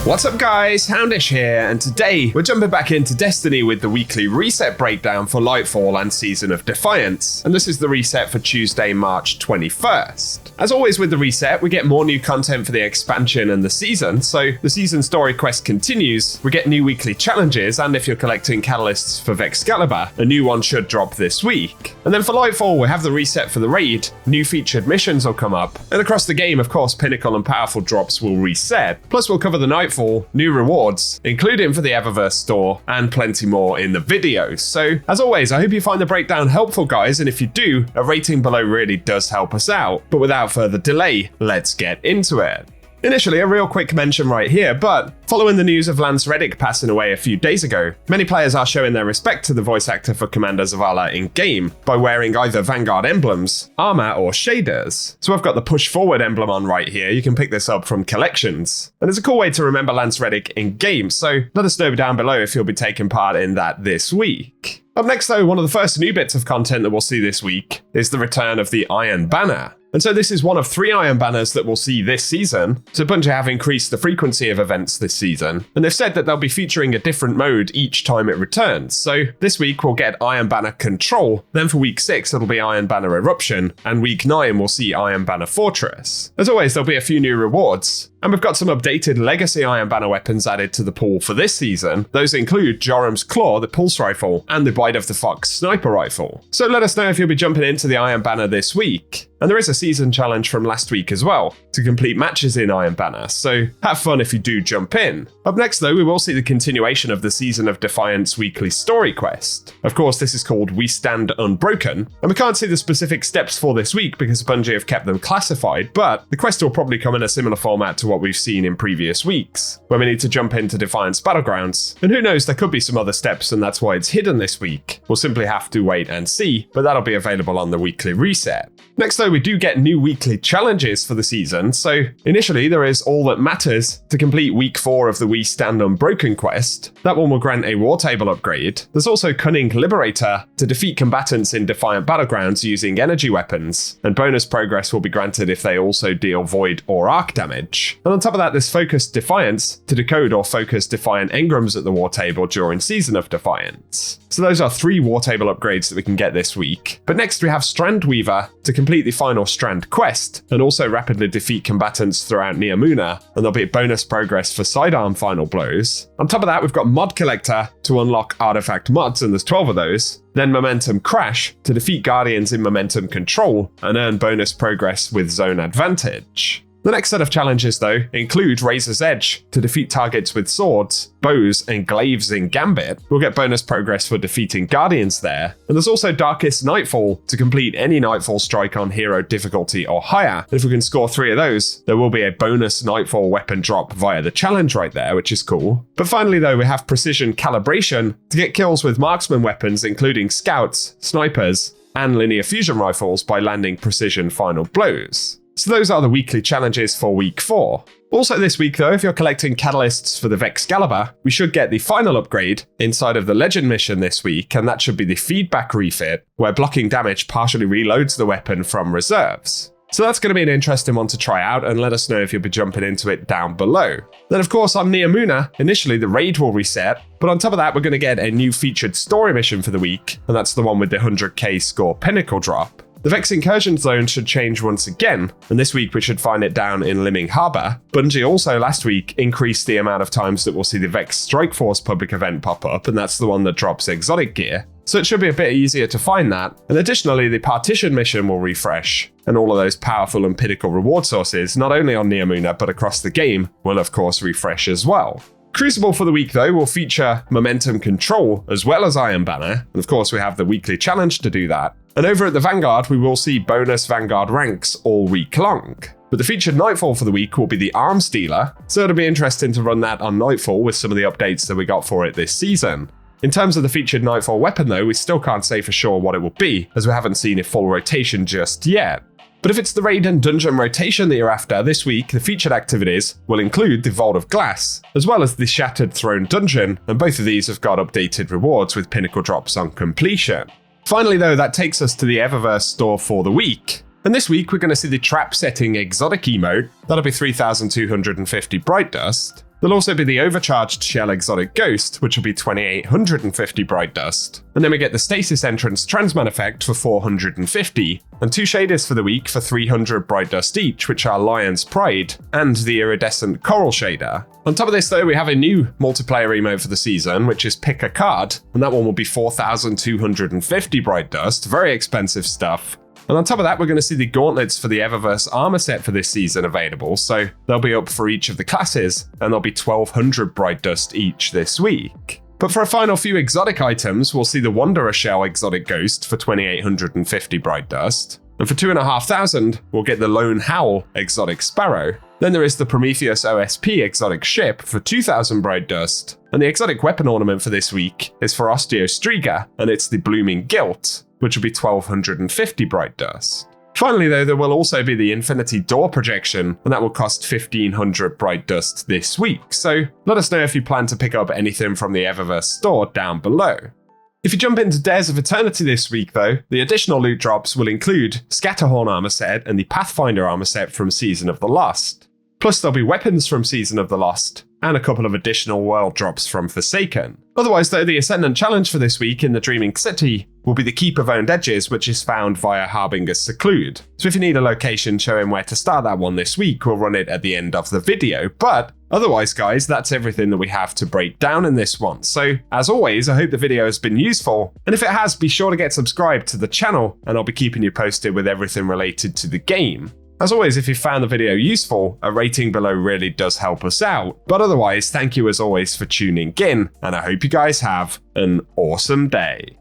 What's up guys, Houndish here, and today we're jumping back into Destiny with the weekly reset breakdown for Lightfall and Season of Defiance, and this is the reset for Tuesday, March 21st. As always with the reset, we get more new content for the expansion and the season, so the season story quest continues, we get new weekly challenges, and if you're collecting catalysts for Vexcalibur, a new one should drop this week. And then for Lightfall, we have the reset for the raid, new featured missions will come up, and across the game, of course, pinnacle and powerful drops will reset, plus we'll cover the Nightfall, new rewards, including for the Eververse store, and plenty more in the video. So, as always, I hope you find the breakdown helpful, guys, and if you do, a rating below really does help us out. But without further delay, let's get into it. Initially, a real quick mention right here, but following the news of Lance Reddick passing away a few days ago, many players are showing their respect to the voice actor for Commander Zavala in-game by wearing either Vanguard emblems, armor, or shaders. So I've got the Push Forward emblem on right here, you can pick this up from collections. And it's a cool way to remember Lance Reddick in-game, so let us know down below if you'll be taking part in that this week. Up next though, one of the first new bits of content that we'll see this week is the return of the Iron Banner. And so this is one of 3 Iron Banners that we'll see this season, so Bungie have increased the frequency of events this season, and they've said that they'll be featuring a different mode each time it returns. So this week we'll get Iron Banner Control, then for week 6 it'll be Iron Banner Eruption, and week 9 we'll see Iron Banner Fortress. As always, there'll be a few new rewards, and we've got some updated Legacy Iron Banner weapons added to the pool for this season. Those include Joram's Claw, the Pulse Rifle, and the Bite of the Fox Sniper Rifle. So let us know if you'll be jumping into the Iron Banner this week. And there is a season challenge from last week as well, to complete matches in Iron Banner, so have fun if you do jump in. Up next though, we will see the continuation of the Season of Defiance weekly story quest. Of course, this is called We Stand Unbroken, and we can't see the specific steps for this week because Bungie have kept them classified, but the quest will probably come in a similar format to what we've seen in previous weeks, where we need to jump into Defiance Battlegrounds, and who knows, there could be some other steps and that's why it's hidden this week. We'll simply have to wait and see, but that'll be available on the weekly reset. Next though, we do get new weekly challenges for the season, so initially there is All That Matters to complete week 4 of the We Stand Unbroken quest. That one will grant a war table upgrade. There's also Cunning Liberator to defeat combatants in Defiant Battlegrounds using energy weapons, and bonus progress will be granted if they also deal void or arc damage. And on top of that, there's Focused Defiance to decode or focus Defiant engrams at the war table during Season of Defiance. So those are 3 war table upgrades that we can get this week. But next we have Strand Weaver to complete the final Strand quest, and also rapidly defeat combatants throughout Neomuna, and there'll be bonus progress for sidearm final blows. On top of that, we've got Mod Collector to unlock artifact mods, and there's 12 of those. Then Momentum Crash to defeat Guardians in Momentum Control and earn bonus progress with Zone Advantage. The next set of challenges, though, include Razor's Edge to defeat targets with swords, bows, and glaives in Gambit. We'll get bonus progress for defeating Guardians there. And there's also Darkest Nightfall to complete any Nightfall strike on hero difficulty or higher. And if we can score 3 of those, there will be a bonus Nightfall weapon drop via the challenge right there, which is cool. But finally, though, we have Precision Calibration to get kills with marksman weapons, including scouts, snipers, and linear fusion rifles by landing precision final blows. So those are the weekly challenges for week 4. Also this week though, if you're collecting catalysts for the Vexcalibur, we should get the final upgrade inside of the Legend mission this week, and that should be the Feedback refit, where blocking damage partially reloads the weapon from reserves. So that's going to be an interesting one to try out, and let us know if you'll be jumping into it down below. Then of course on Neomuna, initially the raid will reset, but on top of that we're going to get a new featured story mission for the week, and that's the one with the 100k score pinnacle drop. The Vex Incursion Zone should change once again, and this week we should find it down in Liming Harbor. Bungie also last week increased the amount of times that we'll see the Vex Strike Force public event pop up, and that's the one that drops exotic gear. So it should be a bit easier to find that. And additionally, the Partition mission will refresh, and all of those powerful and pinnacle reward sources, not only on Neomuna but across the game, will of course refresh as well. Crucible for the week though will feature Momentum Control as well as Iron Banner, and of course we have the weekly challenge to do that. And over at the Vanguard, we will see bonus Vanguard ranks all week long. But the featured Nightfall for the week will be the Arms Dealer, so it'll be interesting to run that on Nightfall with some of the updates that we got for it this season. In terms of the featured Nightfall weapon though, we still can't say for sure what it will be, as we haven't seen a full rotation just yet. But if it's the raid and dungeon rotation that you're after, this week the featured activities will include the Vault of Glass, as well as the Shattered Throne dungeon, and both of these have got updated rewards with pinnacle drops on completion. Finally though, that takes us to the Eververse store for the week. And this week we're going to see the trap setting exotic emote, that'll be 3,250 Bright Dust. There'll also be the overcharged shell exotic ghost, which will be 2850 bright dust. And then we get the stasis entrance transman effect for 450, and 2 shaders for the week for 300 bright dust each, which are Lion's Pride and the iridescent coral shader. On top of this though, we have a new multiplayer emote for the season, which is pick a card, and that one will be 4250 bright dust, very expensive stuff. And on top of that, we're going to see the gauntlets for the Eververse armor set for this season available, so they'll be up for each of the classes, and they'll be 1200 bright dust each this week. But for a final few exotic items, we'll see the Wanderer Shell exotic ghost for 2850 bright dust, and for 2500, we'll get the Lone Howl exotic sparrow. Then there is the Prometheus OSP exotic ship for 2000 bright dust, and the exotic weapon ornament for this week is for Osteostriga, and it's the Blooming Guilt, which will be 1250 bright dust. Finally though, there will also be the Infinity Door projection, and that will cost 1500 bright dust this week, so let us know if you plan to pick up anything from the Eververse store down below. If you jump into Dares of Eternity this week though, the additional loot drops will include Scatterhorn armor set and the Pathfinder armor set from Season of the Lost. Plus there'll be weapons from Season of the Lost, and a couple of additional world drops from Forsaken. Otherwise though, the Ascendant challenge for this week in the Dreaming City will be the Keep of Owned Edges, which is found via Harbinger's Seclude. So if you need a location showing where to start that one this week, we'll run it at the end of the video. But otherwise guys, that's everything that we have to break down in this one. So as always, I hope the video has been useful, and if it has, be sure to get subscribed to the channel, and I'll be keeping you posted with everything related to the game. As always, if you found the video useful, a rating below really does help us out. But otherwise, thank you as always for tuning in, and I hope you guys have an awesome day.